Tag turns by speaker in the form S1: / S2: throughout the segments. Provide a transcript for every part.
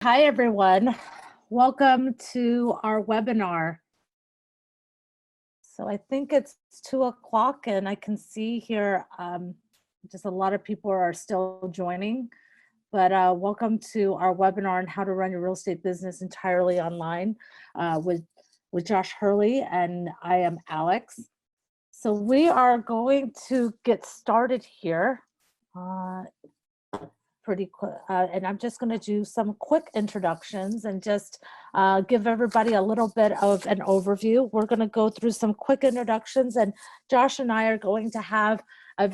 S1: Hi, everyone. Welcome to our webinar. So I think it's 2 o'clock and I can see here just a lot of people are still joining, but welcome to our webinar on how to run your real estate business entirely online with Josh Harley, and I am Alex. So we are going to get started here. Pretty quick, and I'm just going to do some quick introductions and just give everybody a little bit of an overview. We're going to go through some quick introductions, and Josh and I are going to have a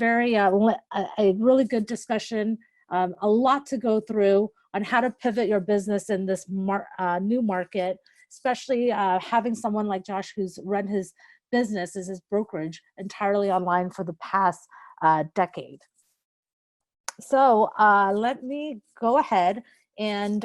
S1: really good discussion, a lot to go through on how to pivot your business in this new market, especially having someone like Josh who's run his business as his brokerage entirely online for the past decade. So let me go ahead and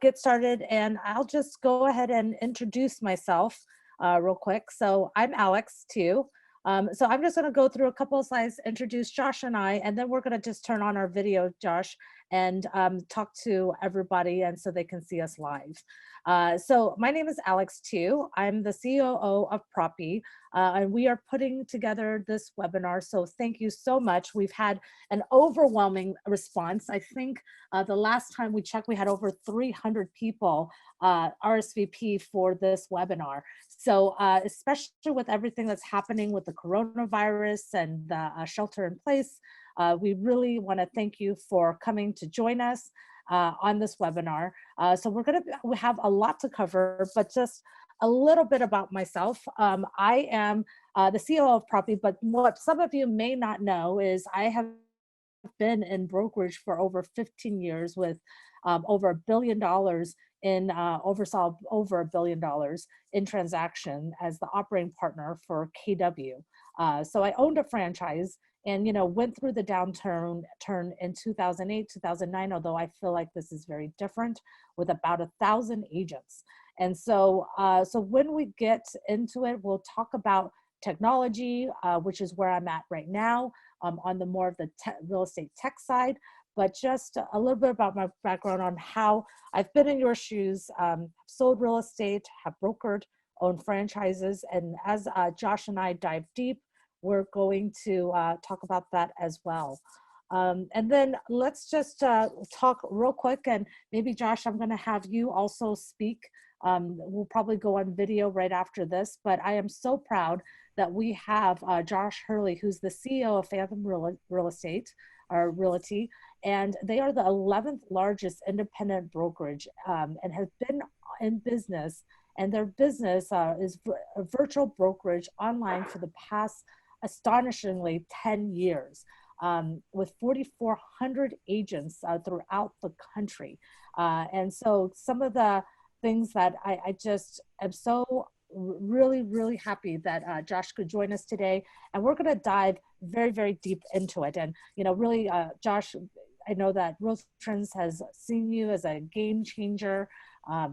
S1: get started, and I'll just go ahead and introduce myself real quick. So I'm Alex Tieu. So I'm just going to go through a couple of slides, introduce Josh and I, and then we're going to just turn on our video, Josh, and talk to everybody and so they can see us live. So my name is Alex Tieu. I'm the COO of Propy, and we are putting together this webinar. So thank you so much. We've had an overwhelming response. I think the last time we checked, we had over 300 people RSVP for this webinar. So especially with everything that's happening with the coronavirus and the shelter in place, we really want to thank you for coming to join us on this webinar. So we have a lot to cover, but just a little bit about myself. I am the CEO of Propy, but what some of you may not know is I have been in brokerage for over 15 years with over $1 billion in oversaw over $1 billion in transaction as the operating partner for KW. So I owned a franchise and went through the downturn in 2008, 2009, although I feel like this is very different, with about 1,000 agents. And so so when we get into it, we'll talk about technology, which is where I'm at right now, on the more of the real estate tech side, but just a little bit about my background on how I've been in your shoes, sold real estate, have brokered, owned franchises, and as Josh and I dive deep, we're going to talk about that as well. And then let's just talk real quick, and maybe Josh, I'm going to have you also speak. We'll probably go on video right after this, but I am so proud that we have Josh Harley, who's the CEO of Fathom Realty, and they are the 11th largest independent brokerage and have been in business, and their business is a virtual brokerage online for the past astonishingly 10 years. With 4,400 agents throughout the country. And so some of the things that I just am so really happy that Josh could join us today. And we're going to dive very, very deep into it. And, really, Josh, I know that Real Trends has seen you as a game changer.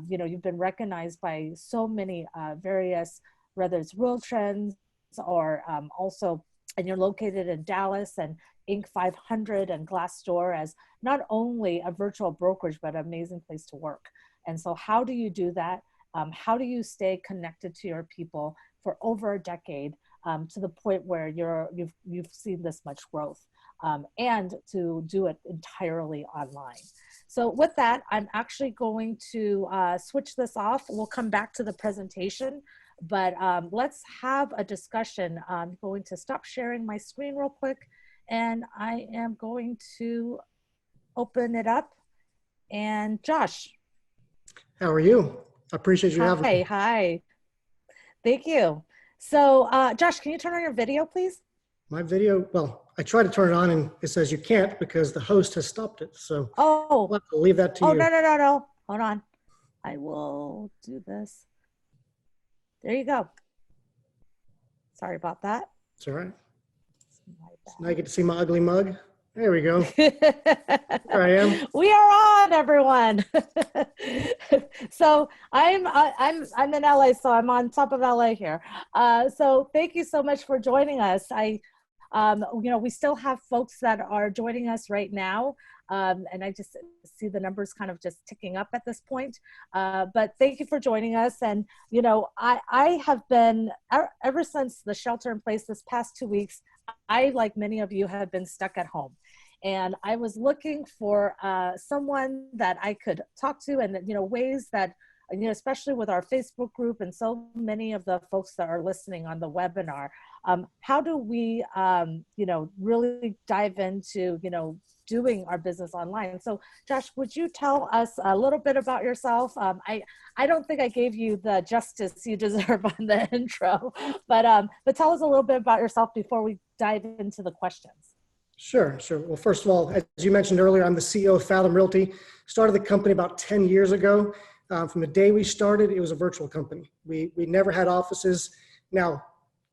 S1: You've been recognized by so many various, whether it's Real Trends or also, and you're located in Dallas and Inc. 500 and Glassdoor as not only a virtual brokerage, but an amazing place to work. And so how do you do that? How do you stay connected to your people for over a decade to the point where you've seen this much growth and to do it entirely online? So with that, I'm actually going to switch this off. We'll come back to the presentation, but let's have a discussion. I'm going to stop sharing my screen real quick, and I am going to open it up. And Josh.
S2: How are you? I appreciate you having me.
S1: Hi. Thank you. So Josh, can you turn on your video, please?
S2: My video, well, I tried to turn it on and it says you can't because the host has stopped it. So I'll have to leave that to you.
S1: Oh, no. Hold on. I will do this. There you go. Sorry about that.
S2: It's all right. So now you get to see my ugly mug. There we go. There I am.
S1: We are on, everyone. So I'm in LA, so I'm on top of LA here. So thank you so much for joining us. We still have folks that are joining us right now. And I just see the numbers kind of just ticking up at this point. But thank you for joining us. And, I have been, ever since the shelter in place this past 2 weeks, I, like many of you, have been stuck at home. And I was looking for someone that I could talk to, and, ways that, especially with our Facebook group and so many of the folks that are listening on the webinar, how do we, really dive into, doing our business online? So Josh, would you tell us a little bit about yourself? I don't think I gave you the justice you deserve on the intro, but tell us a little bit about yourself before we dive into the questions.
S2: Sure. Well, first of all, as you mentioned earlier, I'm the CEO of Fathom Realty. Started the company about 10 years ago. From the day we started, it was a virtual company. We never had offices. Now,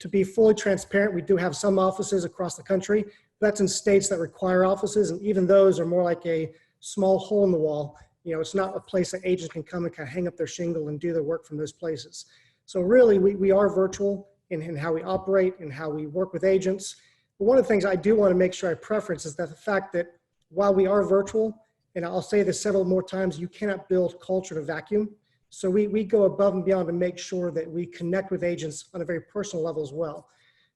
S2: to be fully transparent, we do have some offices across the country. That's in states that require offices, and even those are more like a small hole in the wall. It's not a place that agents can come and kind of hang up their shingle and do their work from those places. So really, we are virtual in how we operate and how we work with agents. But one of the things I do want to make sure I preference is that the fact that while we are virtual, and I'll say this several more times, you cannot build culture in a vacuum. So we go above and beyond to make sure that we connect with agents on a very personal level as well.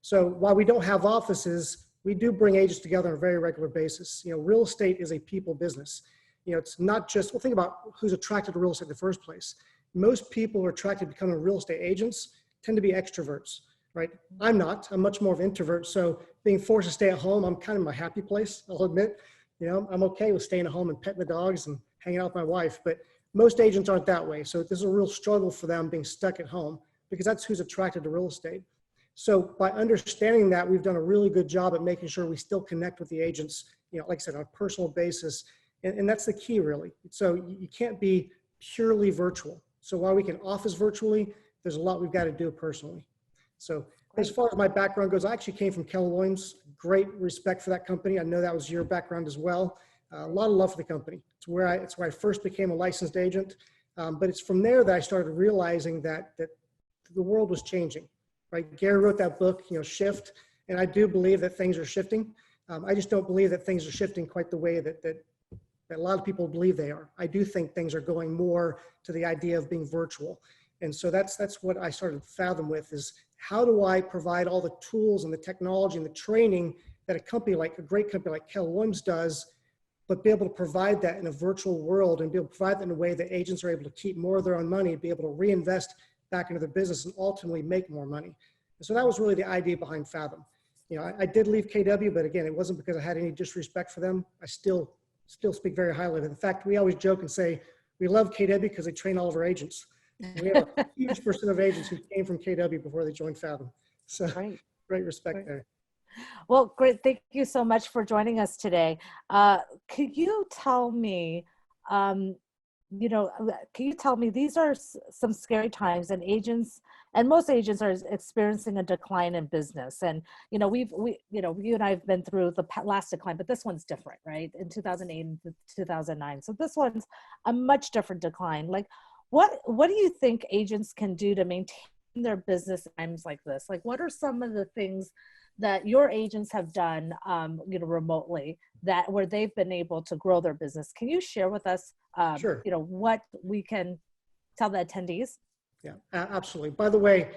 S2: So while we don't have offices, we do bring agents together on a very regular basis. Real estate is a people business. It's not just, well, think about who's attracted to real estate in the first place. Most people who are attracted to becoming real estate agents tend to be extroverts, right? I'm not. I'm much more of an introvert. So being forced to stay at home, I'm kind of my happy place, I'll admit. I'm okay with staying at home and petting the dogs and hanging out with my wife, but most agents aren't that way. So this is a real struggle for them being stuck at home, because that's who's attracted to real estate. So by understanding that, we've done a really good job at making sure we still connect with the agents, like I said, on a personal basis. And that's the key, really. So you can't be purely virtual. So while we can office virtually, there's a lot we've got to do personally. So as far as my background goes, I actually came from Keller Williams. Great respect for that company. I know that was your background as well. A lot of love for the company. It's where I first became a licensed agent. But it's from there that I started realizing that the world was changing. Right? Gary wrote that book, Shift, and I do believe that things are shifting. I just don't believe that things are shifting quite the way that a lot of people believe they are. I do think things are going more to the idea of being virtual. And so that's what I started Fathom with, is how do I provide all the tools and the technology and the training that a great company like Keller Williams does, but be able to provide that in a virtual world and be able to provide that in a way that agents are able to keep more of their own money, be able to reinvest back into their business and ultimately make more money. And so that was really the idea behind Fathom. I did leave KW, but again, it wasn't because I had any disrespect for them. I still speak very highly of it. In fact, we always joke and say, we love KW because they train all of our agents. We have a huge percent of agents who came from KW before they joined Fathom. So great respect there.
S1: Well, great. Thank you so much for joining us today. Could you tell me, these are some scary times, and most agents are experiencing a decline in business. And, you and I have been through the last decline, but this one's different, right? In 2008 and 2009. So this one's a much different decline. Like, what do you think agents can do to maintain their business in times like this? Like, what are some of the things that your agents have done, remotely, where they've been able to grow their business? Can you share with us,
S2: Sure.
S1: What we can tell the attendees?
S2: Yeah, absolutely. By the way,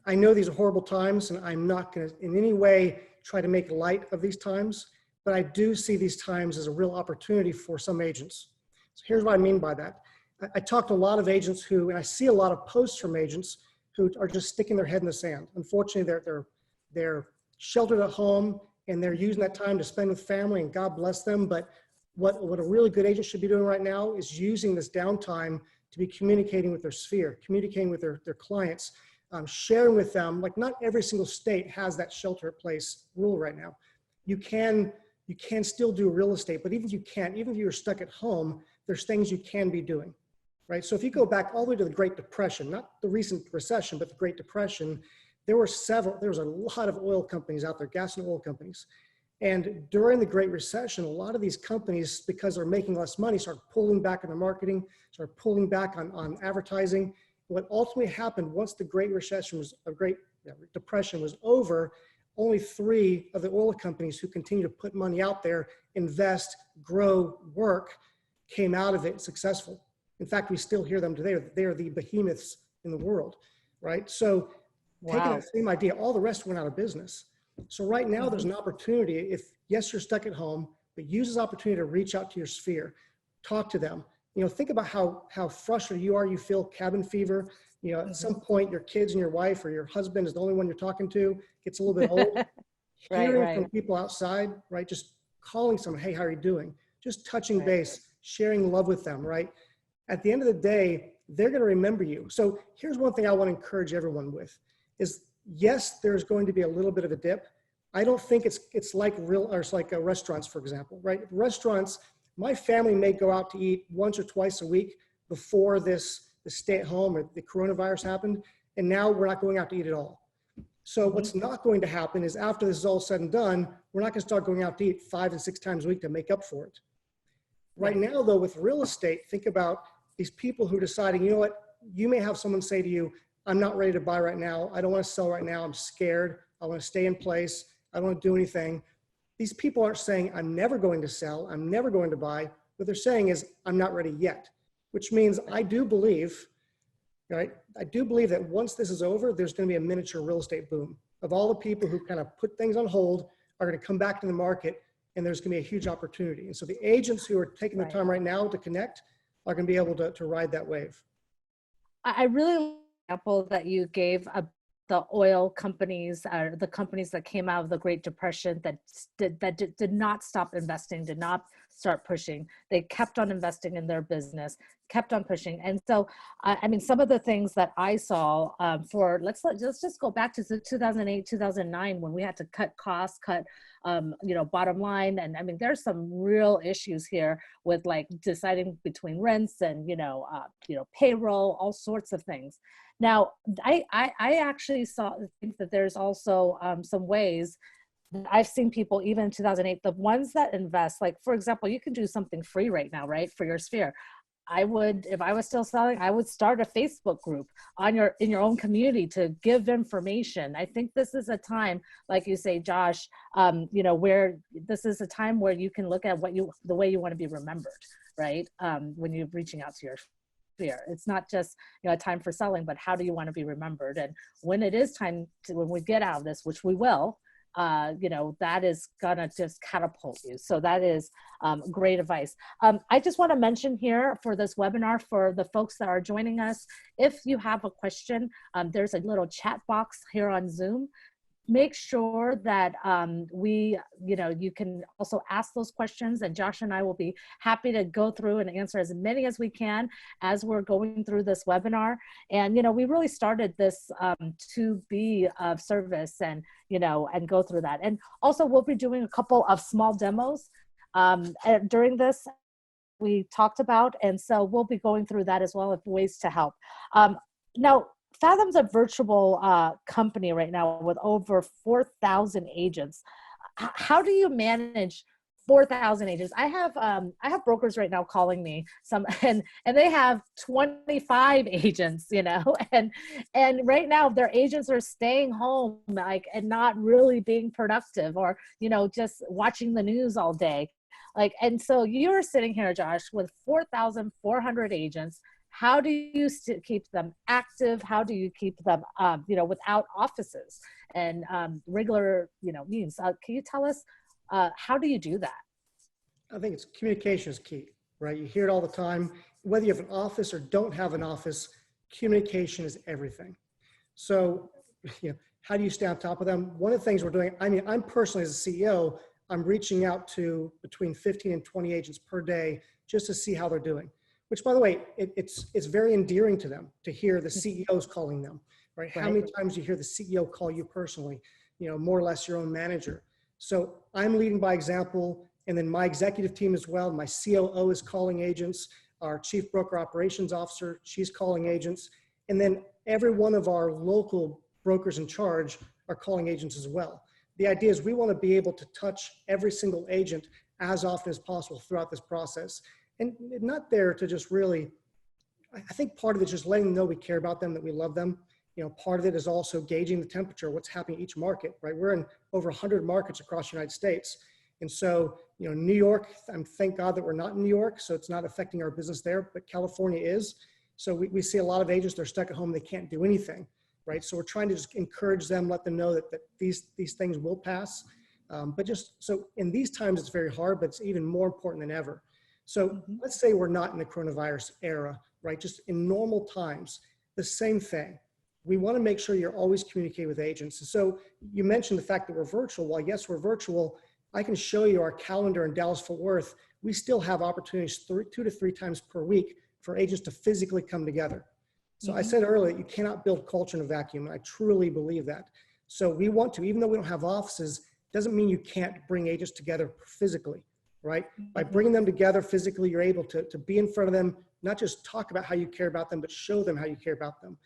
S2: I know these are horrible times, and I'm not going to in any way try to make light of these times, but I do see these times as a real opportunity for some agents. So here's what I mean by that. I talk to a lot of agents and I see a lot of posts from agents who are just sticking their head in the sand. Unfortunately, they're sheltered at home, and they're using that time to spend with family, and God bless them. But what a really good agent should be doing right now is using this downtime to be communicating with their sphere, communicating with their clients, sharing with them. Like, not every single state has that shelter in place rule right now. You can still do real estate, but even if you're stuck at home, there's things you can be doing, right? So if you go back all the way to the Great Depression, not the recent recession, but the Great Depression, there was a lot of oil companies out there, gas and oil companies. And during the Great Recession, a lot of these companies, because they're making less money, started pulling back on their marketing, started pulling back on advertising. What ultimately happened once the Great Depression was over, only 3 of the oil companies who continue to put money out there, invest, grow, work, came out of it successful. In fact, we still hear them today. They are the behemoths in the world, right? So taking
S1: Wow.
S2: that same idea, all the rest went out of business. So right now there's an opportunity, if yes, you're stuck at home, but use this opportunity to reach out to your sphere, talk to them. You know, think about how frustrated you are. You feel cabin fever. You know, at some point your kids and your wife or your husband is the only one you're talking to, gets a little bit old. Hearing from people outside, right? Just calling someone, hey, how are you doing? Just touching base, sharing love with them, right? At the end of the day, they're going to remember you. So here's one thing I want to encourage everyone with is, yes, there's going to be a little bit of a dip. I don't think it's like restaurants, for example, right? Restaurants, my family may go out to eat once or twice a week before the stay at home or the coronavirus happened. And now we're not going out to eat at all. So what's not going to happen is after this is all said and done, we're not going to start going out to eat 5 and 6 times a week to make up for it. Right now, though, with real estate, think about these people who are deciding, you know what, you may have someone say to you, I'm not ready to buy right now. I don't want to sell right now. I'm scared. I want to stay in place. I don't want to do anything. These people aren't saying, I'm never going to sell. I'm never going to buy. What they're saying is, I'm not ready yet, which means I do believe, right? I do believe that once this is over, there's going to be a miniature real estate boom of all the people who kind of put things on hold are going to come back to the market, and there's going to be a huge opportunity. And so the agents who are taking the time right now to connect are going to be able to ride that wave.
S1: I really like the example that you gave of the oil companies, the companies that came out of the Great Depression that did not stop investing, did not start pushing. They kept on investing in their business, kept on pushing. And so, I mean, some of the things that I saw let's just go back to 2008, 2009, when we had to cut costs, cut bottom line. And I mean, there's some real issues here with like deciding between rents and, payroll, all sorts of things. Now, I actually think that there's also some ways that I've seen people, even in 2008, the ones that invest, like, for example, you can do something free right now, right, for your sphere. I would, if I was still selling, I would start a Facebook group in your own community to give information. I think this is a time, like you say, Josh, where this is a time where you can look at the way you want to be remembered, right? When you're reaching out to your sphere. It's not just, a time for selling, but how do you want to be remembered? And when it is time when we get out of this, which we will, that is gonna just catapult you. So that is great advice. I just want to mention here for this webinar, for the folks that are joining us, if you have a question, there's a little chat box here on Zoom. Make sure that you can also ask those questions, and Josh and I will be happy to go through and answer as many as we can as we're going through this webinar. And, we really started this to be of service and go through that. And also we'll be doing a couple of small demos during this we talked about. And so we'll be going through that as well, of ways to help. Now, Fathom's a virtual company right now with over 4,000 agents. How do you manage 4,000 agents? I have brokers right now calling me, and they have 25 agents, and right now their agents are staying home, and not really being productive, or just watching the news all day, and so you're sitting here, Josh, with 4,400 agents. How do you keep them active? How do you keep them, without offices and regular, means? Can you tell us, how do you do that?
S2: I think communication is key, right? You hear it all the time. Whether you have an office or don't have an office, communication is everything. So, how do you stay on top of them? One of the things we're doing, I'm personally, as a CEO, I'm reaching out to between 15 and 20 agents per day just to see how they're doing. Which, by the way, it's very endearing to them to hear the CEOs calling them, right? How many times do you hear the CEO call you personally, more or less your own manager? So I'm leading by example, and then my executive team as well. My COO is calling agents. Our chief broker operations officer, she's calling agents. And then every one of our local brokers in charge are calling agents as well. The idea is we want to be able to touch every single agent as often as possible throughout this process. And not there to just really, I think part of it is just letting them know we care about them, that we love them. part of it is also gauging the temperature, what's happening in each market, right? We're in over 100 markets across the United States. And so, New York, thank God that we're not in New York, so it's not affecting our business there, but California is. So we see a lot of agents, they're stuck at home, they can't do anything, right? So we're trying to just encourage them, let them know that these things will pass. But just, so in these times, it's very hard, but it's even more important than ever. So let's say we're not in the coronavirus era, right? Just in normal times, the same thing. We want to make sure you're always communicating with agents. And so you mentioned the fact that we're virtual. While yes, we're virtual, I can show you our calendar in Dallas-Fort Worth. We still have opportunities 2 to 3 times per week for agents to physically come together. So I said earlier, you cannot build culture in a vacuum. And I truly believe that. So we want to, even though we don't have offices, doesn't mean you can't bring agents together physically, right? By bringing them together physically, you're able to be in front of them, not just talk about how you care about them, but show them how you care about them.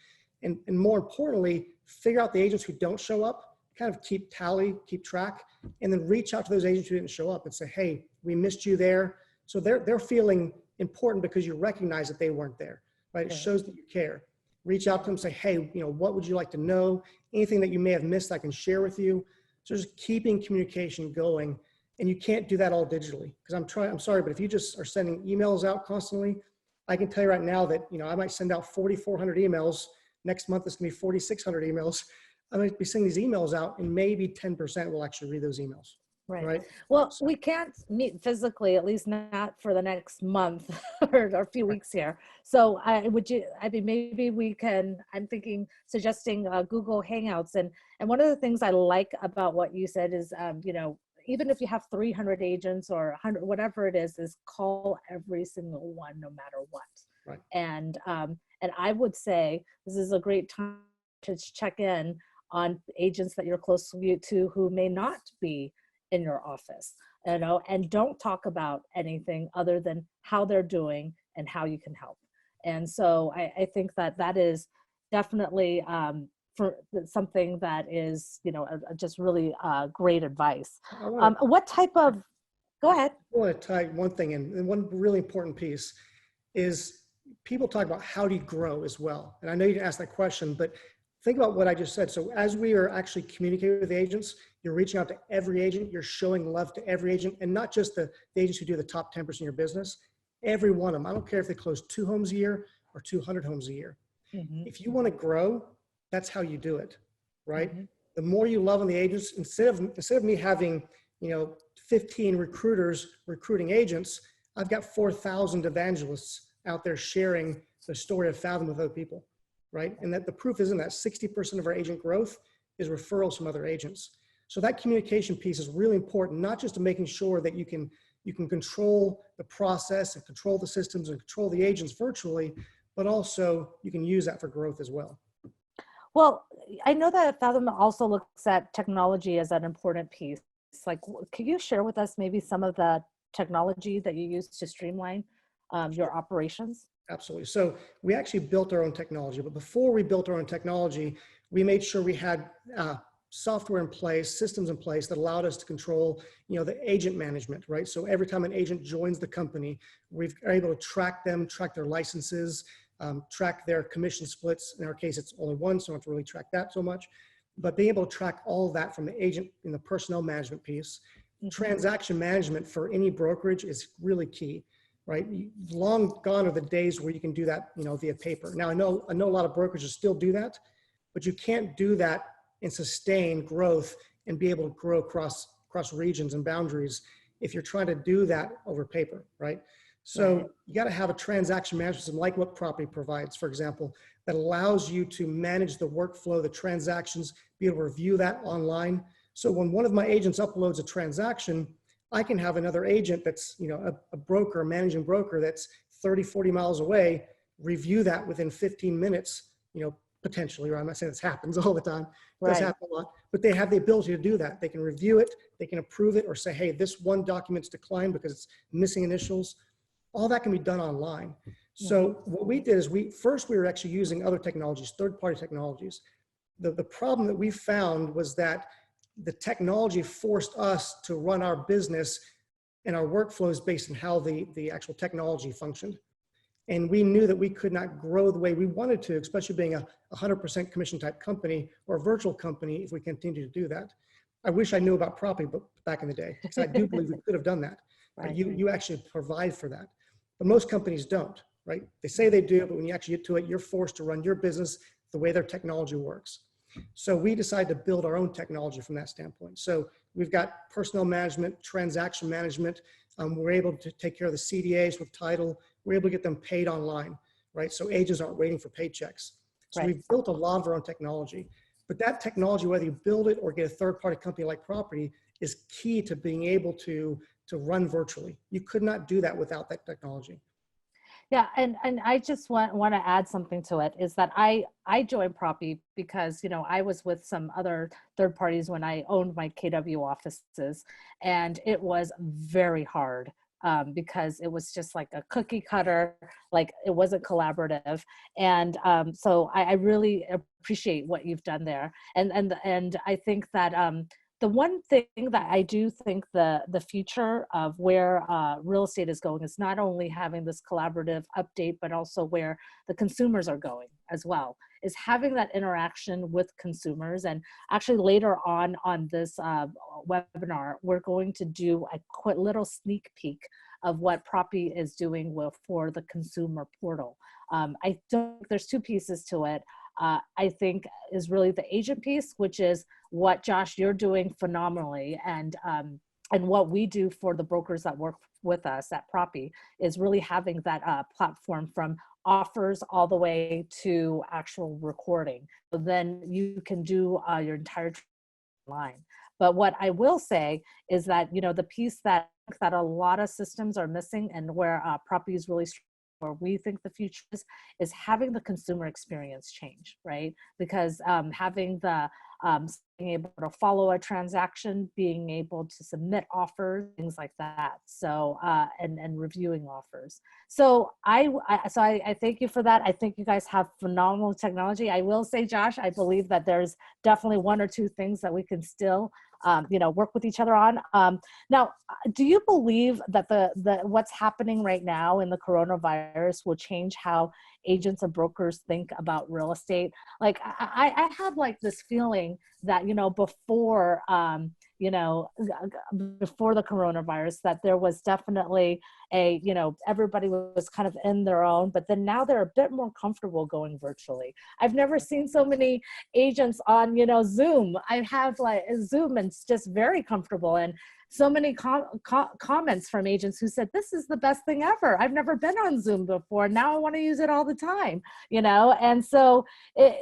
S2: And more importantly, figure out the agents who don't show up, kind of keep tally, keep track, and then reach out to those agents who didn't show up and say, hey, we missed you there. So they're feeling important because you recognize that they weren't there, right? It shows that you care. Reach out to them, say, hey, what would you like to know? Anything that you may have missed, I can share with you. So just keeping communication going. And you can't do that all digitally, because I'm sorry, but if you just are sending emails out constantly, I can tell you right now that, I might send out 4,400 emails. Next month, it's gonna be 4,600 emails. I might be sending these emails out and maybe 10% will actually read those emails. Right.
S1: Well, so we can't meet physically, at least not for the next month or a few weeks here. So maybe we can, I'm suggesting Google Hangouts. And one of the things I like about what you said is, even if you have 300 agents or 100, whatever it is call every single one, no matter what.
S2: Right.
S1: And I would say this is a great time to check in on agents that you're close to who may not be in your office, and don't talk about anything other than how they're doing and how you can help. And so I think that is definitely for something that is, just really great advice. What type of, go ahead.
S2: I want to tie one thing in, and one really important piece is people talk about how do you grow as well. And I know you didn't ask that question, but think about what I just said. So as we are actually communicating with agents, you're reaching out to every agent, you're showing love to every agent, and not just the agents who do the top 10% of your business, every one of them. I don't care if they close 2 homes a year or 200 homes a year. If you want to grow, that's how you do it, right? The more you love on the agents, instead of me having, 15 recruiters recruiting agents, I've got 4,000 evangelists out there sharing the story of Fathom with other people, right? And that the proof is in that 60% of our agent growth is referrals from other agents. So that communication piece is really important, not just to making sure that you can control the process and control the systems and control the agents virtually, but also you can use that for growth as well.
S1: Well, I know that Fathom also looks at technology as an important piece. Like, can you share with us maybe some of the technology that you use to streamline your operations?
S2: Absolutely. So we actually built our own technology, but before we built our own technology, we made sure we had software in place, systems in place that allowed us to control, the agent management, right? So every time an agent joins the company, we're able to track them, track their licenses, track their commission splits. In our case, it's only one, so I don't have to really track that so much. But being able to track all of that from the agent in the personnel management piece, transaction management for any brokerage is really key, right? Long gone are the days where you can do that, via paper. Now I know a lot of brokerages still do that, but you can't do that and sustain growth and be able to grow across regions and boundaries if you're trying to do that over paper, right? So you got to have a transaction management system like what Propy provides, for example, that allows you to manage the workflow, the transactions, be able to review that online. So when one of my agents uploads a transaction, I can have another agent that's, a broker, a managing broker that's 30, 40 miles away, review that within 15 minutes, potentially, right? I'm not saying this happens all the time. It does happen a lot, but they have the ability to do that. They can review it, they can approve it, or say, hey, this one document's declined because it's missing initials. All that can be done online. So what we did is we were actually using other technologies, third-party technologies. The problem that we found was that the technology forced us to run our business and our workflows based on how the actual technology functioned. And we knew that we could not grow the way we wanted to, especially being a 100% commission type company or a virtual company if we continue to do that. I wish I knew about Propy but back in the day, because I do believe we could have done that. But
S1: Right.
S2: you actually provide for that. But most companies don't, right? They say they do, but when you actually get to it, you're forced to run your business the way their technology works. So we decided to build our own technology from that standpoint. So we've got personnel management, transaction management. We're able to take care of the CDAs with title. We're able to get them paid online, right? So agents aren't waiting for paychecks. So we've built a lot of our own technology. But that technology, whether you build it or get a third-party company like Propy, is key to being able to run virtually. You could not do that without that technology.
S1: Yeah, and I just want to add something to it, is that I joined Propy because, you know, I was with some other third parties when I owned my KW offices, and it was very hard because it was just like a cookie cutter, like it wasn't collaborative. And so I really appreciate what you've done there. And I think that the one thing that I do think the future of where real estate is going is not only having this collaborative update, but also where the consumers are going as well, is having that interaction with consumers. And actually later on this webinar, we're going to do a quick little sneak peek of what Propy is doing for the consumer portal. I think there's two pieces to it. I think is really the agent piece, which is what, Josh, you're doing phenomenally, and what we do for the brokers that work with us at Propy is really having that platform from offers all the way to actual recording. So then you can do your entire line. But what I will say is that, you know, the piece that a lot of systems are missing, and where Propy is really strong, where we think the future is having the consumer experience change, right? Because having the being able to follow a transaction, being able to submit offers, things like that. So and reviewing offers. So I thank you for that. I think you guys have phenomenal technology. I will say, Josh, I believe that there's definitely one or two things that we can still you know, work with each other on. Now, do you believe that the what's happening right now in the coronavirus will change how agents and brokers think about real estate? Like I have like this feeling that, you know, before you know, before the coronavirus, that there was definitely a, you know, everybody was kind of in their own, but then now they're a bit more comfortable going virtually. I've never seen so many agents on, you know, Zoom. I have like Zoom, and it's just very comfortable. And so many comments from agents who said, this is the best thing ever. I've never been on Zoom before. Now I want to use it all the time, you know? And so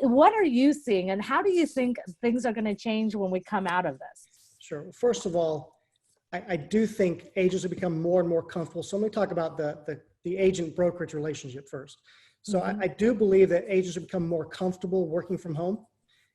S1: what are you seeing, and how do you think things are going to change when we come out of this?
S2: Sure. First of all, I do think agents have become more and more comfortable. So let me talk about the agent brokerage relationship first. So I do believe that agents have become more comfortable working from home.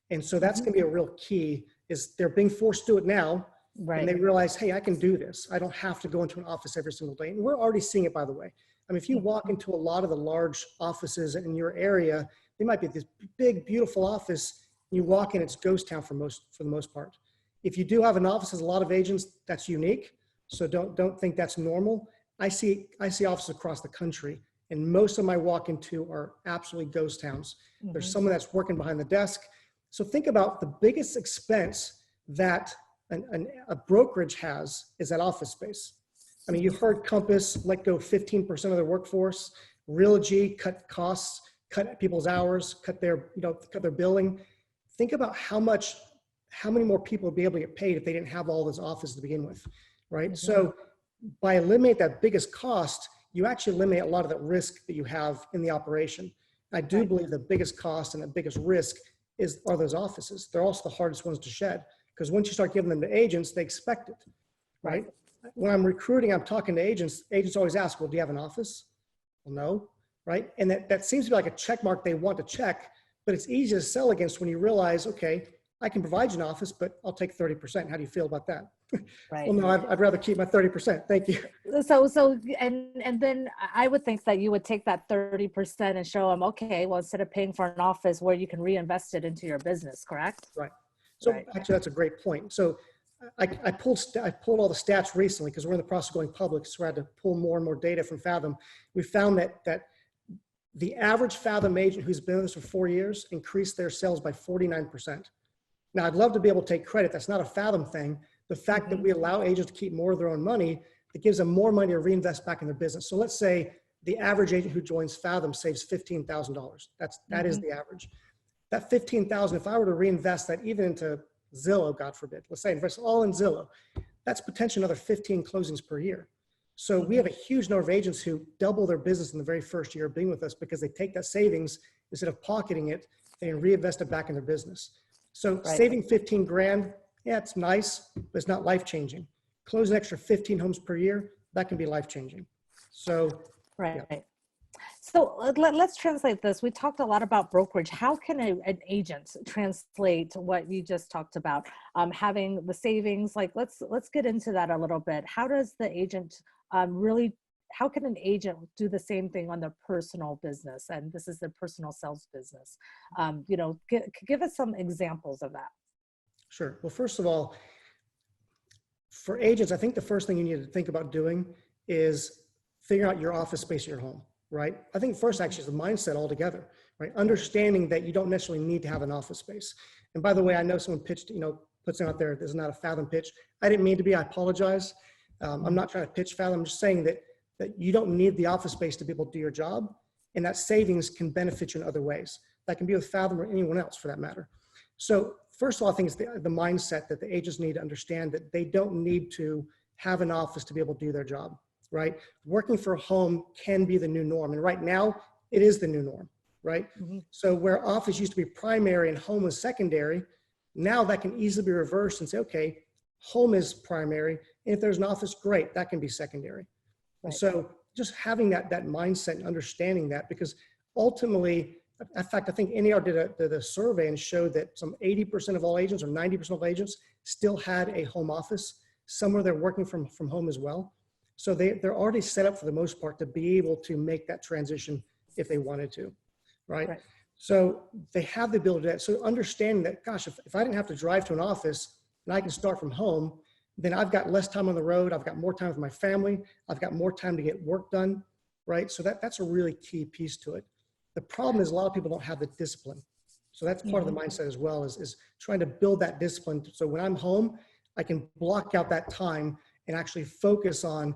S2: And so that's going to be a real key, is they're being forced to do it now. Right. And they realize, hey, I can do this. I don't have to go into an office every single day. And we're already seeing it, by the way. I mean, if you walk into a lot of the large offices in your area, they might be this big, beautiful office. You walk in, it's ghost town for the most part. If you do have an office, as a lot of agents, that's unique. So don't think that's normal. I see offices across the country, and most of my walk into are absolutely ghost towns. There's someone that's working behind the desk. So think about the biggest expense that a brokerage has is that office space. I mean, you've heard Compass let go 15% of their workforce, Realogy cut costs, cut people's hours, cut their billing. Think about how many more people would be able to get paid if they didn't have all those offices to begin with, right? So by eliminating that biggest cost, you actually eliminate a lot of that risk that you have in the operation. I do believe the biggest cost and the biggest risk are those offices. They're also the hardest ones to shed, because once you start giving them to agents, they expect it, right? When I'm recruiting, I'm talking to agents. Agents always ask, well, do you have an office? Well, no, right? And that seems to be like a check mark they want to check, but it's easy to sell against when you realize, okay, I can provide you an office, but I'll take 30%. How do you feel about that?
S1: Right.
S2: Well, no, I'd rather keep my 30%. Thank you.
S1: So, and then I would think that you would take that 30% and show them, okay, well, instead of paying for an office, where you can reinvest it into your business, correct?
S2: Right. So actually, that's a great point. So I pulled all the stats recently, because we're in the process of going public. So I had to pull more and more data from Fathom. We found that The average Fathom agent who's been with us for 4 years increased their sales by 49%. Now, I'd love to be able to take credit. That's not a Fathom thing. The fact that we allow agents to keep more of their own money, it gives them more money to reinvest back in their business. So let's say the average agent who joins Fathom saves $15,000. That is the average. That $15,000, if I were to reinvest that even into Zillow, God forbid, let's say invest all in Zillow, that's potentially another 15 closings per year. So we have a huge number of agents who double their business in the very first year of being with us because they take that savings, instead of pocketing it, they reinvest it back in their business. So saving 15 grand, yeah, it's nice, but it's not life-changing. Close an extra 15 homes per year, that can be life-changing. So,
S1: Right.
S2: yeah.
S1: So let's translate this. We talked a lot about brokerage. How can an agent translate what you just talked about? Having the savings, like let's get into that a little bit. How does the agent how can an agent do the same thing on their personal business? And this is their personal sales business. Give us some examples of that.
S2: Sure. Well, first of all, for agents, I think the first thing you need to think about doing is figure out your office space in your home, right? I think first actually is the mindset altogether, right? Understanding that you don't necessarily need to have an office space. And by the way, I know someone pitched, puts it out there, this is not a Fathom pitch. I didn't mean to be, I apologize. I'm not trying to pitch Fathom. I'm just saying that you don't need the office space to be able to do your job, and that savings can benefit you in other ways. That can be with Fathom or anyone else for that matter. So first of all, I think it's the mindset that the agents need to understand that they don't need to have an office to be able to do their job, right? Working for a home can be the new norm. And right now it is the new norm, right? So where office used to be primary and home was secondary, now that can easily be reversed and say, okay, home is primary. And if there's an office, great, that can be secondary. Right. So just having that mindset and understanding that, because ultimately, in fact, I think NAR did a survey and showed that some 80% of all agents or 90% of agents still had a home office. Somewhere they're working from home as well. So they're already set up for the most part to be able to make that transition if they wanted to, right? So they have the ability to do that. So understanding that, gosh, if I didn't have to drive to an office and I can start from home, then I've got less time on the road. I've got more time with my family. I've got more time to get work done, right? So that's a really key piece to it. The problem is a lot of people don't have the discipline. So that's part of the mindset as well, is trying to build that discipline. So when I'm home, I can block out that time and actually focus on,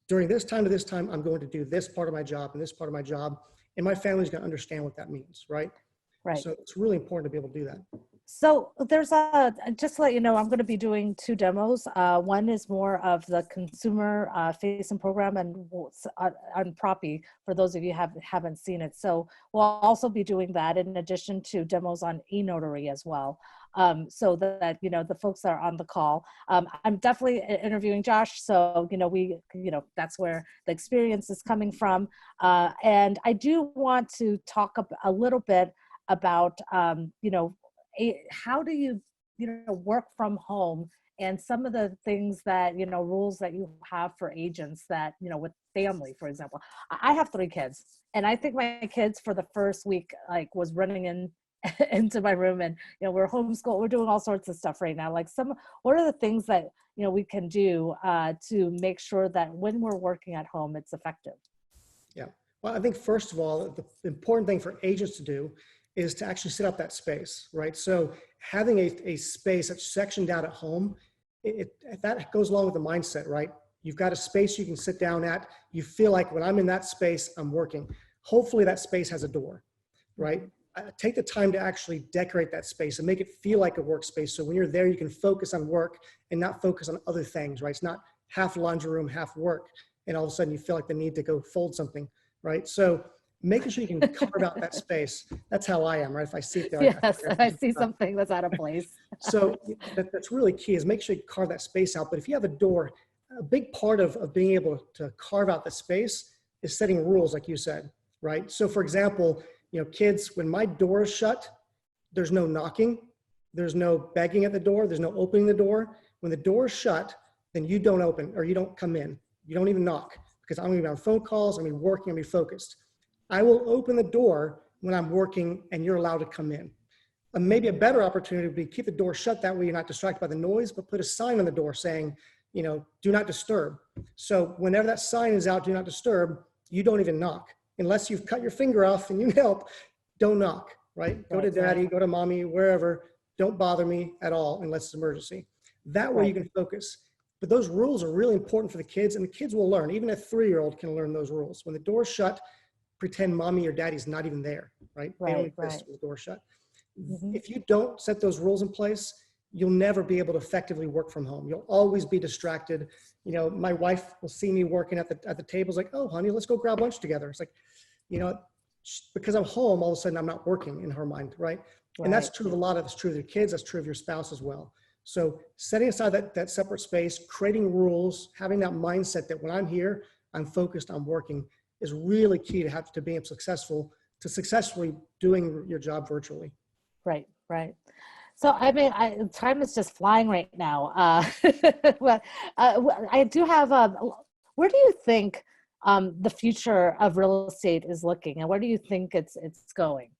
S2: during this time to this time, I'm going to do this part of my job and this part of my job. And my family's going to understand what that means, right?
S1: Right.
S2: So it's really important to be able to do that.
S1: So there's just to let you know, I'm going to be doing 2 demos. One is more of the consumer facing program and on Propy, for those of you who haven't seen it. So we'll also be doing that in addition to demos on eNotary as well. So that, the folks that are on the call, I'm definitely interviewing Josh. So, that's where the experience is coming from. And I do want to talk a little bit about, how do you work from home, and some of the things that, rules that you have for agents that, with family, for example. I have 3 kids, and I think my kids for the first week, was running into my room, and, we're homeschooled. We're doing all sorts of stuff right now. What are the things that, we can do to make sure that when we're working at home, it's effective?
S2: Yeah. Well, I think first of all, the important thing for agents to do is to actually set up that space, right? So having a space that's sectioned out at home, that goes along with the mindset, right? You've got a space you can sit down at. You feel like when I'm in that space, I'm working. Hopefully that space has a door, right? Take the time to actually decorate that space and make it feel like a workspace. So when you're there, you can focus on work and not focus on other things, right? It's not half laundry room, half work. And all of a sudden you feel like the need to go fold something, right? So making sure you can carve out that space. That's how I am, right? If I see it there,
S1: yes, I see something that's out of place.
S2: So that's really key, is make sure you carve that space out. But if you have a door, a big part of being able to carve out the space is setting rules, like you said, right? So for example, kids, when my door is shut, there's no knocking, there's no begging at the door, there's no opening the door. When the door is shut, then you don't open or you don't come in. You don't even knock, because I'm going to be on phone calls, I'm going to be working, I'm going to be focused. I will open the door when I'm working and you're allowed to come in. And maybe a better opportunity would be keep the door shut. That way you're not distracted by the noise, but put a sign on the door saying, do not disturb. So whenever that sign is out, do not disturb, you don't even knock. unless you've cut your finger off and you need help, don't knock, right? Go to daddy, go to mommy, wherever. Don't bother me at all unless it's an emergency. That way you can focus. But those rules are really important for the kids, and the kids will learn. Even a 3-year-old can learn those rules. When the door's shut, pretend mommy or daddy's not even there, right? They don't exist with the door shut. If you don't set those rules in place, you'll never be able to effectively work from home. You'll always be distracted. You know, my wife will see me working at the table. It's like, oh, honey, let's go grab lunch together. It's like, you know, because I'm home, all of a sudden I'm not working in her mind, right? And that's true of a lot of, it's true of your kids, that's true of your spouse as well. So setting aside that separate space, creating rules, having that mindset that when I'm here, I'm focused, I'm working, is really key to being successfully doing your job virtually.
S1: Right. So, I mean, time is just flying right now. Well, I do have, where do you think the future of real estate is looking, and where do you think it's going?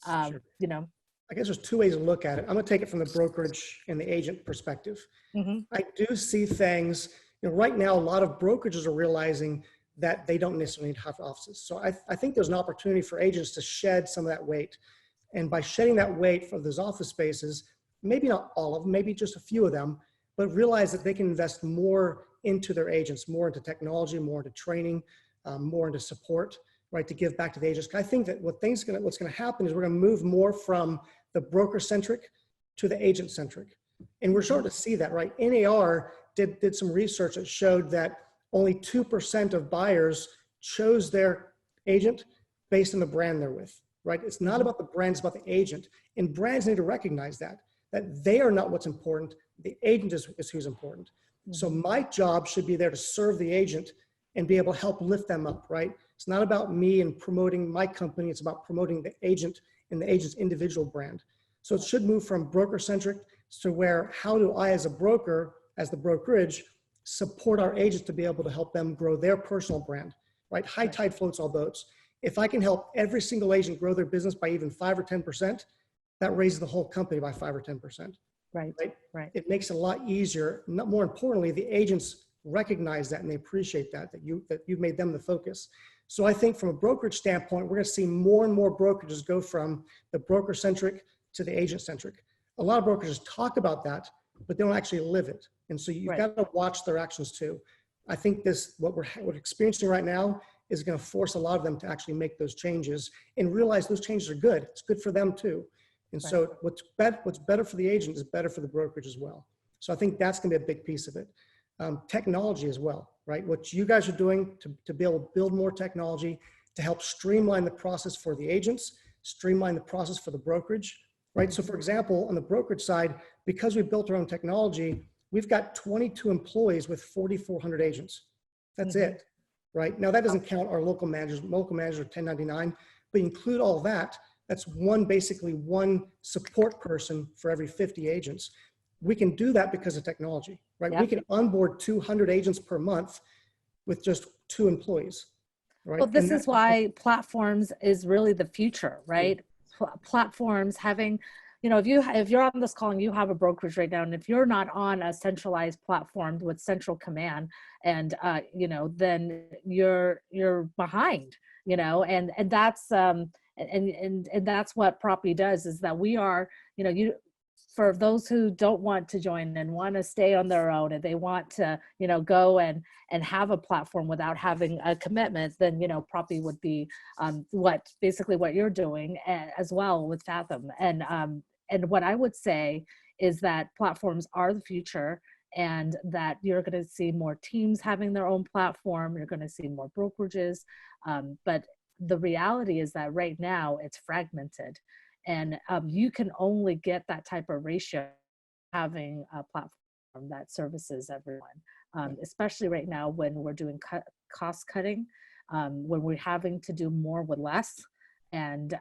S2: Sure.
S1: You know,
S2: I guess there's 2 ways to look at it. I'm going to take it from the brokerage and the agent perspective. I do see things, you know, right now, a lot of brokerages are realizing that they don't necessarily need to have offices. So I think there's an opportunity for agents to shed some of that weight. And by shedding that weight for those office spaces, maybe not all of them, maybe just a few of them, but realize that they can invest more into their agents, more into technology, more into training, more into support, right, to give back to the agents. I think that what's going to happen is we're going to move more from the broker-centric to the agent-centric. And we're starting to see that, right? NAR did some research that showed that only 2% of buyers chose their agent based on the brand they're with, right? It's not about the brand, it's about the agent. And brands need to recognize that they are not what's important. The agent is who's important. So my job should be there to serve the agent and be able to help lift them up, right? It's not about me and promoting my company. It's about promoting the agent and the agent's individual brand. So it should move from broker-centric to where, how do I as a broker, as the brokerage, support our agents to be able to help them grow their personal brand, right? High tide floats all boats. If I can help every single agent grow their business by even 5 or 10%, that raises the whole company by 5 or 10%. Right. It makes it a lot easier. More importantly, the agents recognize that and they appreciate that you've made them the focus. So I think from a brokerage standpoint, we're going to see more and more brokerages go from the broker-centric to the agent-centric. A lot of brokerages talk about that, but they don't actually live it. And so you've got to watch their actions too. I think what we're experiencing right now is going to force a lot of them to actually make those changes and realize those changes are good. It's good for them too. And so what's better for the agent is better for the brokerage as well. So I think that's going to be a big piece of it. Technology as well, right? What you guys are doing to be able to build more technology to help streamline the process for the agents, streamline the process for the brokerage, right? So for example, on the brokerage side, because we built our own technology, we've got 22 employees with 4,400 agents. That's it, right? Now that doesn't count our local managers. Local managers are 1099, but include all that. That's basically one support person for every 50 agents. We can do that because of technology, right? We can onboard 200 agents per month with just 2 employees, right?
S1: Well, this is why platforms is really the future, right? Platforms having, you know, if you're on this call and you have a brokerage right now, and if you're not on a centralized platform with central command, and you know, then you're behind, you know, and that's and that's what Propy does, is that we are, you know, for those who don't want to join and want to stay on their own, and they want to, you know, go and have a platform without having a commitment, then, you know, Propy would be basically what you're doing as well with Fathom. And what I would say is that platforms are the future, and that you're going to see more teams having their own platform. You're going to see more brokerages. But the reality is that right now it's fragmented. And you can only get that type of ratio having a platform that services everyone, especially right now when we're doing cost cutting, when we're having to do more with less, and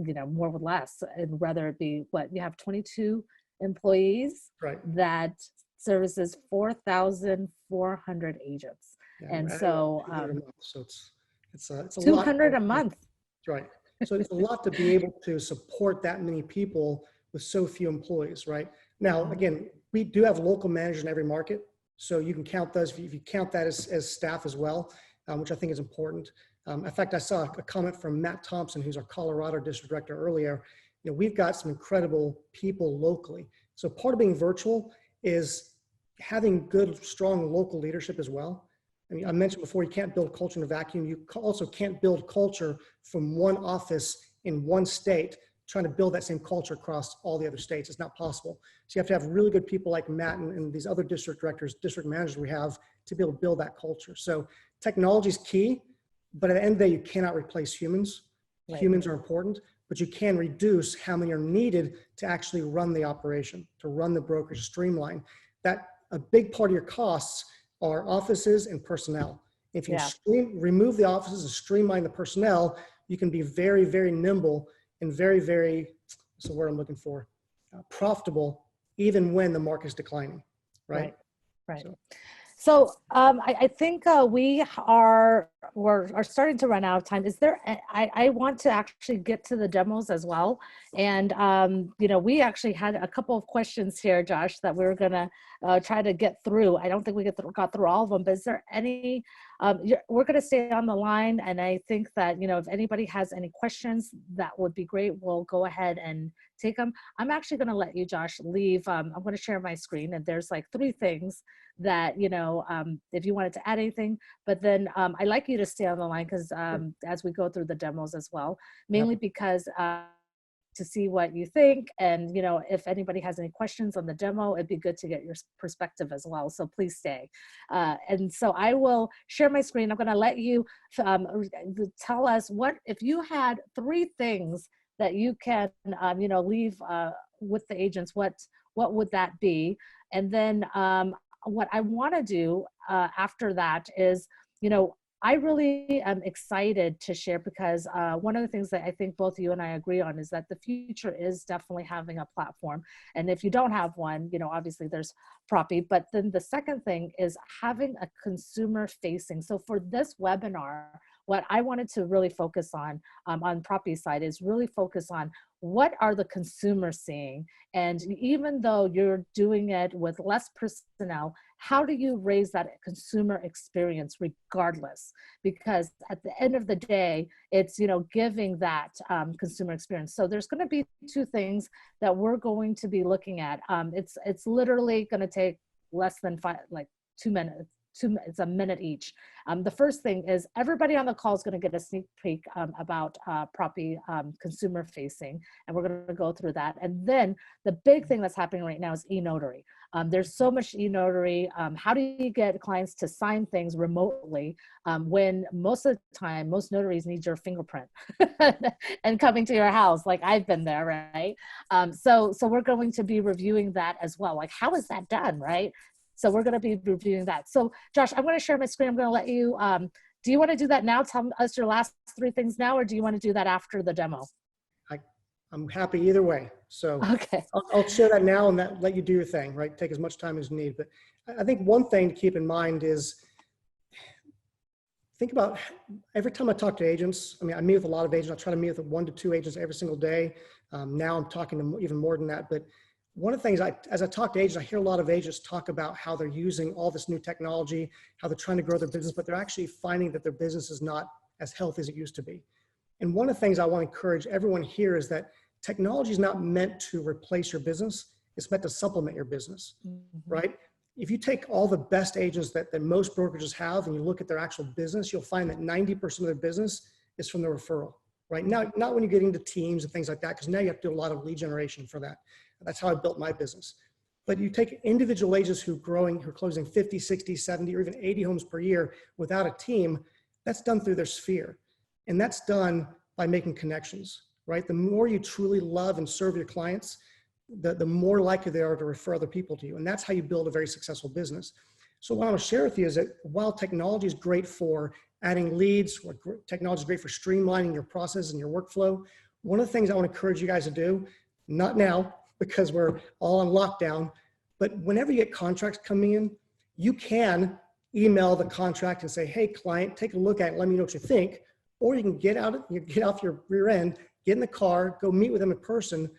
S1: you know, more with less, and whether it be you have 22 employees that services 4,400 agents, and so
S2: it's a
S1: 200 a month.
S2: Right. So it's a lot to be able to support that many people with so few employees, right? Now, again, we do have local managers in every market. So you can count those, if you count that as staff as well, which I think is important. In fact, I saw a comment from Matt Thompson, who's our Colorado district director earlier. We've got some incredible people locally. So part of being virtual is having good, strong local leadership as well. I mean, I mentioned before, you can't build culture in a vacuum. You also can't build culture from one office in one state, trying to build that same culture across all the other states. It's not possible. So you have to have really good people like Matt and these other district directors, district managers we have to be able to build that culture. So technology is key, but at the end of the day, you cannot replace humans. Right. Humans are important, but you can reduce how many are needed to actually run the operation, to run the brokerage, streamline. That a big part of your costs are offices and personnel. If you remove the offices and streamline the personnel, you can be very, very nimble and very, very, what's the word I'm looking for, profitable, even when the market's declining, right?
S1: Right. So I think we're starting to run out of time. Is there, I want to actually get to the demos as well. And, we actually had a couple of questions here, Josh, that we were going to try to get through. I don't think we got through all of them, but is there any, we're going to stay on the line. And I think that, if anybody has any questions, that would be great. We'll go ahead and take them. I'm actually going to let you, Josh, leave. I'm going to share my screen, and there's like 3 things that, if you wanted to add anything, but then I'd like you to stay on the line because as we go through the demos as well, mainly because to see what you think. And, if anybody has any questions on the demo, it'd be good to get your perspective as well. So please stay. And so I will share my screen. I'm going to let you tell us if you had 3 things that you can, leave with the agents, what would that be? And then what I want to do after that is, I really am excited to share because one of the things that I think both you and I agree on is that the future is definitely having a platform. And if you don't have one, obviously there's Propy, but then the second thing is having a consumer facing. So for this webinar, what I wanted to really focus on Propy's side is really focus on what are the consumers seeing? And even though you're doing it with less personnel, how do you raise that consumer experience regardless? Because at the end of the day, it's, giving that consumer experience. So there's going to be 2 things that we're going to be looking at. It's literally going to take less than 2 minutes. It's a minute each. The first thing is everybody on the call is going to get a sneak peek about Propy consumer facing, and we're going to go through that. And then the big thing that's happening right now is e-notary. There's so much e-notary. How do you get clients to sign things remotely when most of the time, most notaries need your fingerprint and coming to your house, like I've been there, right? So we're going to be reviewing that as well. Like, how is that done, right? So we're going to be reviewing that. So Josh, I'm going to share my screen. I'm going to let you, do you want to do that now? Tell us your last 3 things now, or do you want to do that after the demo?
S2: I'm happy either way. So
S1: okay.
S2: I'll share that now and let you do your thing, right? Take as much time as you need. But I think one thing to keep in mind is think about every time I talk to agents. I mean, I meet with a lot of agents. I try to meet with 1 to 2 agents every single day. Now I'm talking to even more than that. But one of the things as I talk to agents, I hear a lot of agents talk about how they're using all this new technology, how they're trying to grow their business, but they're actually finding that their business is not as healthy as it used to be. And one of the things I want to encourage everyone here is that technology is not meant to replace your business. It's meant to supplement your business, right? If you take all the best agents that most brokerages have and you look at their actual business, you'll find that 90% of their business is from the referral, right? Not when you get into teams and things like that, because now you have to do a lot of lead generation for that. That's how I built my business. But you take individual agents who are closing 50, 60, 70, or even 80 homes per year without a team, that's done through their sphere. And that's done by making connections, right? The more you truly love and serve your clients, the more likely they are to refer other people to you. And that's how you build a very successful business. So what I want to share with you is that while technology is great for adding leads, technology is great for streamlining your process and your workflow, one of the things I want to encourage you guys to do, not now, because we're all on lockdown, but whenever you get contracts coming in, you can email the contract and say, hey, client, take a look at it, let me know what you think. Or you can get off your rear end, get in the car, go meet with them in person,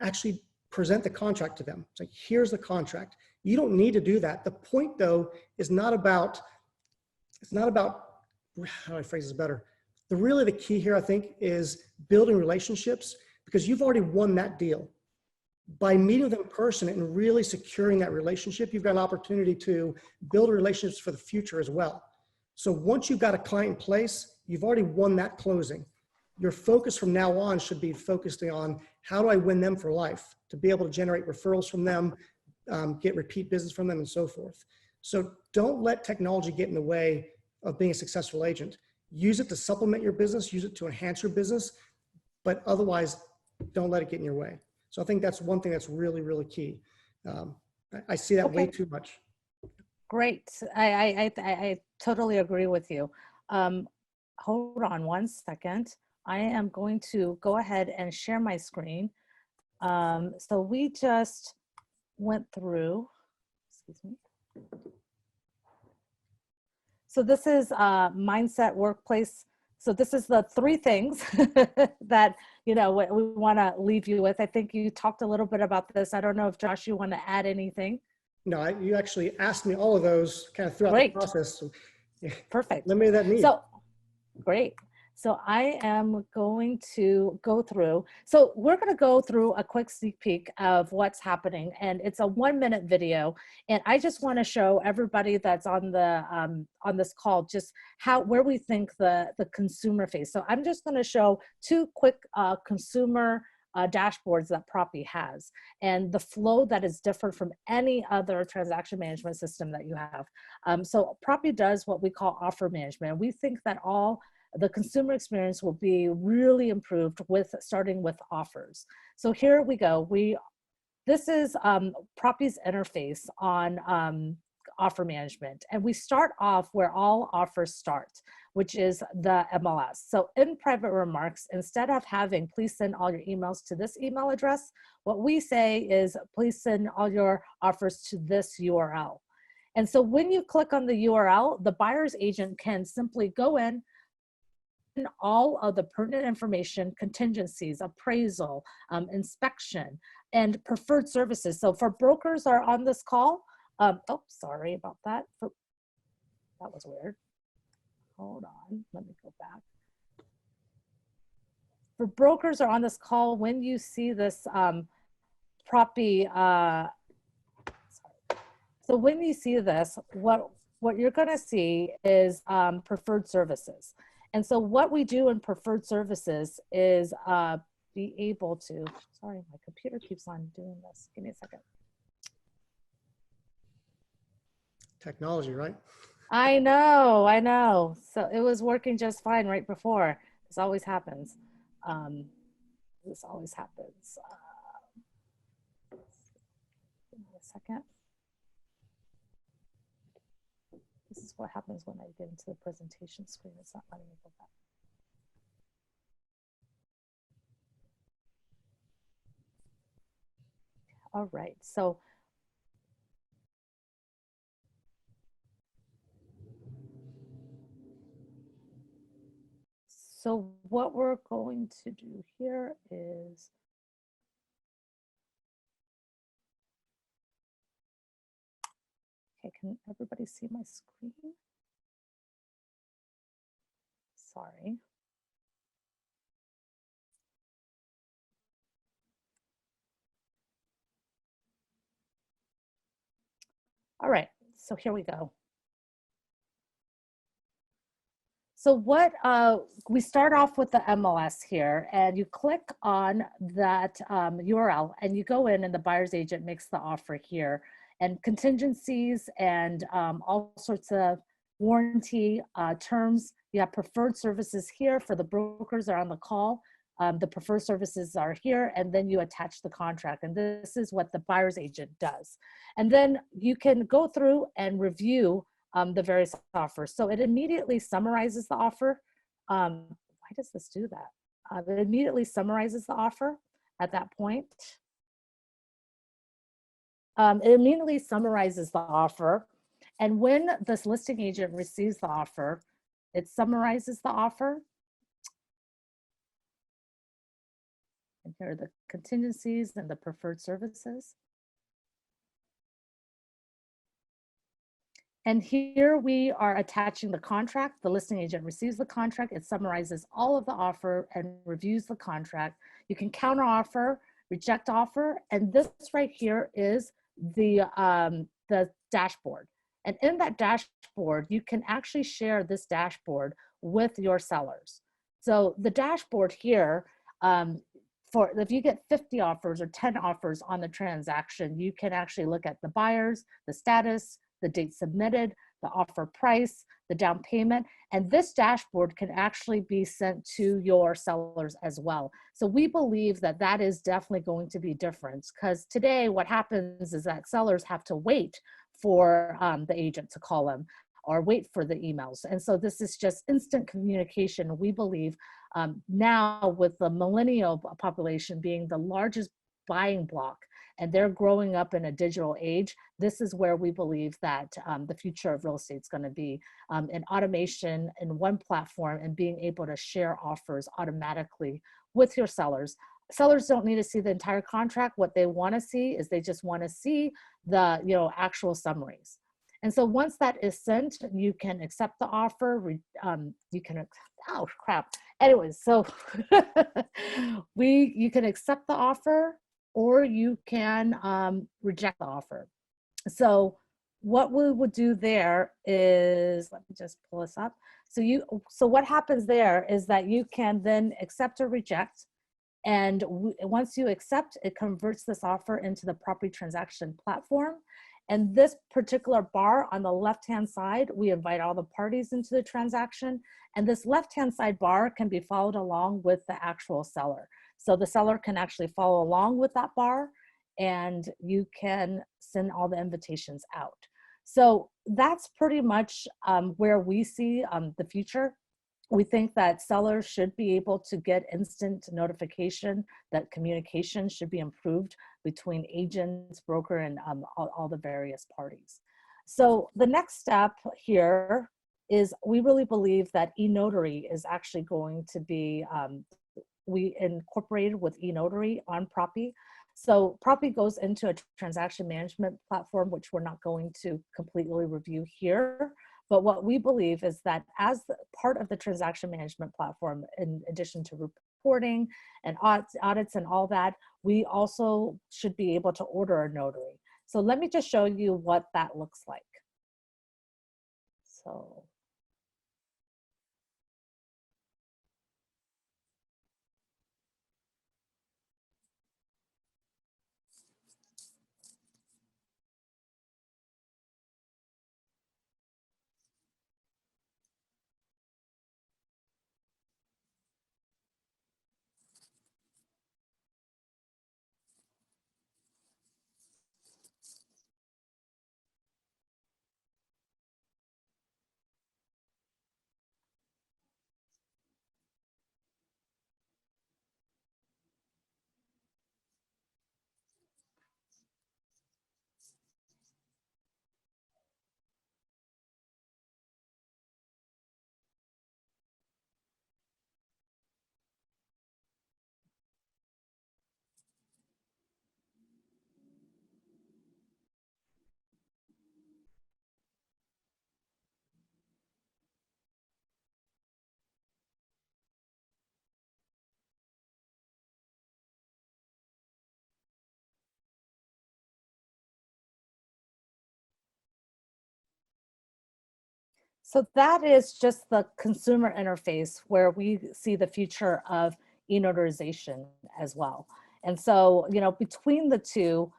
S2: actually present the contract to them. It's like, here's the contract. You don't need to do that. The point though is it's not about how do I phrase this better? Really the key here, I think, is building relationships, because you've already won that deal. By meeting them in person and really securing that relationship, you've got an opportunity to build relationships for the future as well. So once you've got a client in place, you've already won that closing. Your focus from now on should be focusing on how do I win them for life, to be able to generate referrals from them, get repeat business from them, and so forth. So don't let technology get in the way of being a successful agent. Use it to supplement your business, use it to enhance your business, but otherwise don't let it get in your way. So I think that's one thing that's really, really key. I see that way too much.
S1: Great. I totally agree with you. Hold on one second. I am going to go ahead and share my screen. So we just went through, excuse me. So this is mindset, workplace. So this is the 3 things that, you know, what we want to leave you with. I think you talked a little bit about this. I don't know if Josh, you want to add anything?
S2: No, you actually asked me all of those kind of throughout the process. So, yeah,
S1: perfect.
S2: limited that need.
S1: So great. So I am going to go through. So we're going to go through a quick sneak peek of what's happening, and it's a 1-minute video. And I just want to show everybody that's on the on this call just where we think the consumer face. So I'm just going to show 2 quick consumer dashboards that Propy has, and the flow that is different from any other transaction management system that you have. So Propy does what we call offer management. We think that the consumer experience will be really improved with starting with offers. So here we go. This is Propy's interface on offer management. And we start off where all offers start, which is the MLS. So in private remarks, instead of having please send all your emails to this email address, what we say is please send all your offers to this URL. And so when you click on the URL, the buyer's agent can simply go in, all of the pertinent information, contingencies, appraisal, inspection, and preferred services. So for brokers are on this call, oh, sorry about that. That was weird. Hold on, let me go back. For brokers are on this call, when you see this Propy, so when you see this, what you're gonna see is preferred services. And so what we do in preferred services is be able to, sorry, my computer keeps on doing this. Give me a second.
S2: Technology, right?
S1: I know. So it was working just fine right before. This always happens. This always happens. Give me a second. This is what happens when I get into the presentation screen. It's not letting me go back. All right, so what we're going to do here is okay, can everybody see my screen? Sorry. All right, so here we go. So what we start off with the MLS here, and you click on that URL, and you go in, and the buyer's agent makes the offer here, and contingencies and all sorts of warranty terms. You have preferred services here for the brokers that are on the call. The preferred services are here, and then you attach the contract, and this is what the buyer's agent does. And then you can go through and review the various offers. So it immediately summarizes the offer. Why does this do that? It immediately summarizes the offer at that point. It immediately summarizes the offer. And when this listing agent receives the offer, it summarizes the offer. And here are the contingencies and the preferred services. And here we are attaching the contract. The listing agent receives the contract. It summarizes all of the offer and reviews the contract. You can counter offer, reject offer. And this right here is the dashboard. And in that dashboard, you can actually share this dashboard with your sellers. So the dashboard here, for if you get 50 offers or 10 offers on the transaction, you can actually look at the buyers, the status, the date submitted, the offer price, the down payment, and this dashboard can actually be sent to your sellers as well. So we believe that that is definitely going to be different, because today what happens is that sellers have to wait for the agent to call them or wait for the emails. And so this is just instant communication. We believe now with the millennial population being the largest buying block, and they're growing up in a digital age, this is where we believe that the future of real estate is going to be in automation in one platform and being able to share offers automatically with your sellers. Sellers don't need to see the entire contract. What they want to see is they just want to see the actual summaries. And so once that is sent, you can accept the offer. You can, oh crap. Anyways, so you can accept the offer, or you can reject the offer. So what we would do there is, let me just pull this up. So what happens there is that you can then accept or reject. And once you accept, it converts this offer into the Propy transaction platform. And this particular bar on the left-hand side, we invite all the parties into the transaction. And this left-hand side bar can be followed along with the actual seller. So the seller can actually follow along with that bar, and you can send all the invitations out. So that's pretty much where we see the future. We think that sellers should be able to get instant notification, that communication should be improved between agents, broker, and all the various parties. So the next step here is we really believe that e-Notary is actually going to be, we incorporated with e-Notary on Propy. So Propy goes into a transaction management platform, which we're not going to completely review here. But what we believe is that as part of the transaction management platform, in addition to reporting and audits and all that, we also should be able to order a notary. So let me just show you what that looks like. So. So that is just the consumer interface where we see the future of e-notarization as well. And so, between the two,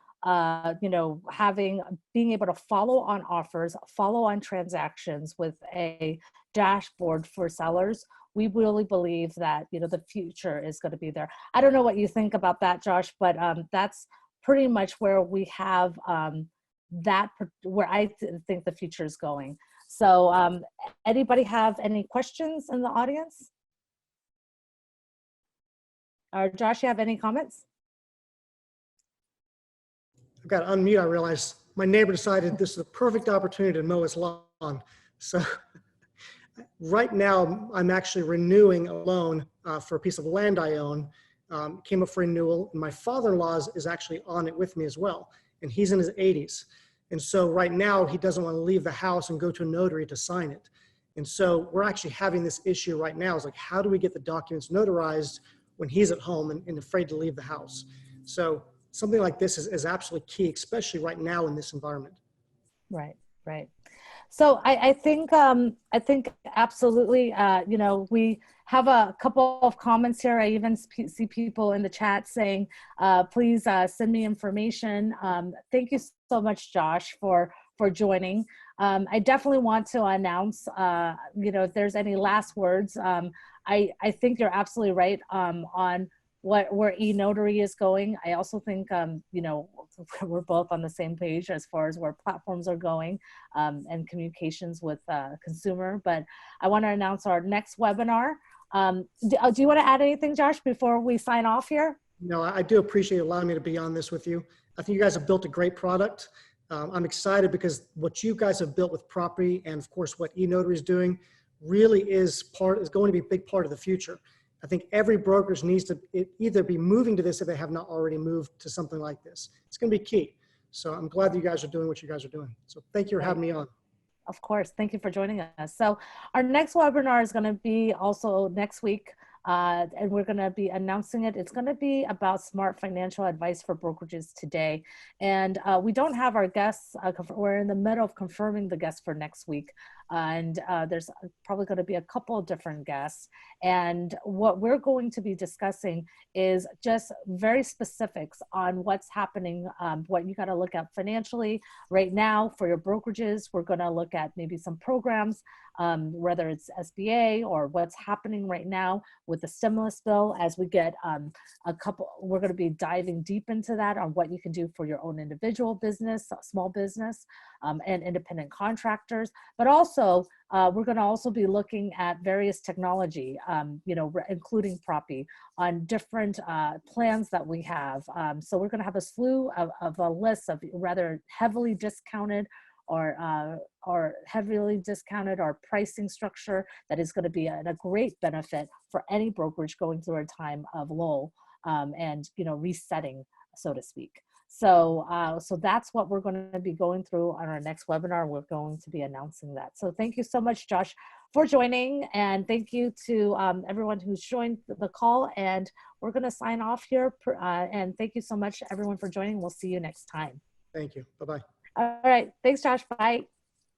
S1: being able to follow on offers, follow on transactions with a dashboard for sellers, we really believe that, the future is going to be there. I don't know what you think about that, Josh, but that's pretty much where we have where I think the future is going. So anybody have any questions in the audience? Or Josh, you have any comments?
S2: I've got to unmute. I realized my neighbor decided this is a perfect opportunity to mow his lawn. So right now I'm actually renewing a loan for a piece of land I own. Came up for renewal, and my father-in-law is actually on it with me as well. And he's in his 80s. And so right now he doesn't want to leave the house and go to a notary to sign it. And so we're actually having this issue right now. Is like, how do we get the documents notarized when he's at home and afraid to leave the house? So something like this is absolutely key, especially right now in this environment.
S1: Right, right. So I think absolutely, you know, we have a couple of comments here. I even see people in the chat saying, please send me information. Thank you so much, Josh, for joining. I definitely want to announce, you know, if there's any last words. I think you're absolutely right on where eNotary is going. I also think, you know, we're both on the same page as far as where platforms are going and communications with consumer. But I want to announce our next webinar. Do you want to add anything, Josh, before we sign off here?
S2: No, I do appreciate allowing me to be on this with you. I think you guys have built a great product. I'm excited because what you guys have built with Propy and of course what eNotary is doing really is going to be a big part of the future. I think every brokerage needs to either be moving to this if they have not already moved to something like this. It's going to be key. So I'm glad that you guys are doing what you guys are doing. So thank you for having me on.
S1: Of course. Thank you for joining us. So our next webinar is going to be also next week. And we're going to be announcing it. It's going to be about smart financial advice for brokerages today. And we don't have our guests. We're in the middle of confirming the guests for next week. And there's probably going to be a couple of different guests. And what we're going to be discussing is just very specifics on what's happening, what you got to look at financially right now for your brokerages. We're going to look at maybe some programs, whether it's SBA or what's happening right now with the stimulus bill. As we get we're going to be diving deep into that on what you can do for your own individual business, small business, and independent contractors. But also, we're going to also be looking at various technology, you know, including Propy, on different plans that we have. So we're going to have a slew of a list of rather heavily discounted or heavily discounted or pricing structure that is going to be a great benefit for any brokerage going through a time of lull and, you know, resetting, so to speak. So, so that's what we're going to be going through on our next webinar. We're going to be announcing that. So thank you so much, Josh, for joining. And thank you to everyone who's joined the call. And we're going to sign off here. And thank you so much, everyone, for joining. We'll see you next time.
S2: Thank you. Bye-bye.
S1: All right. Thanks, Josh. Bye.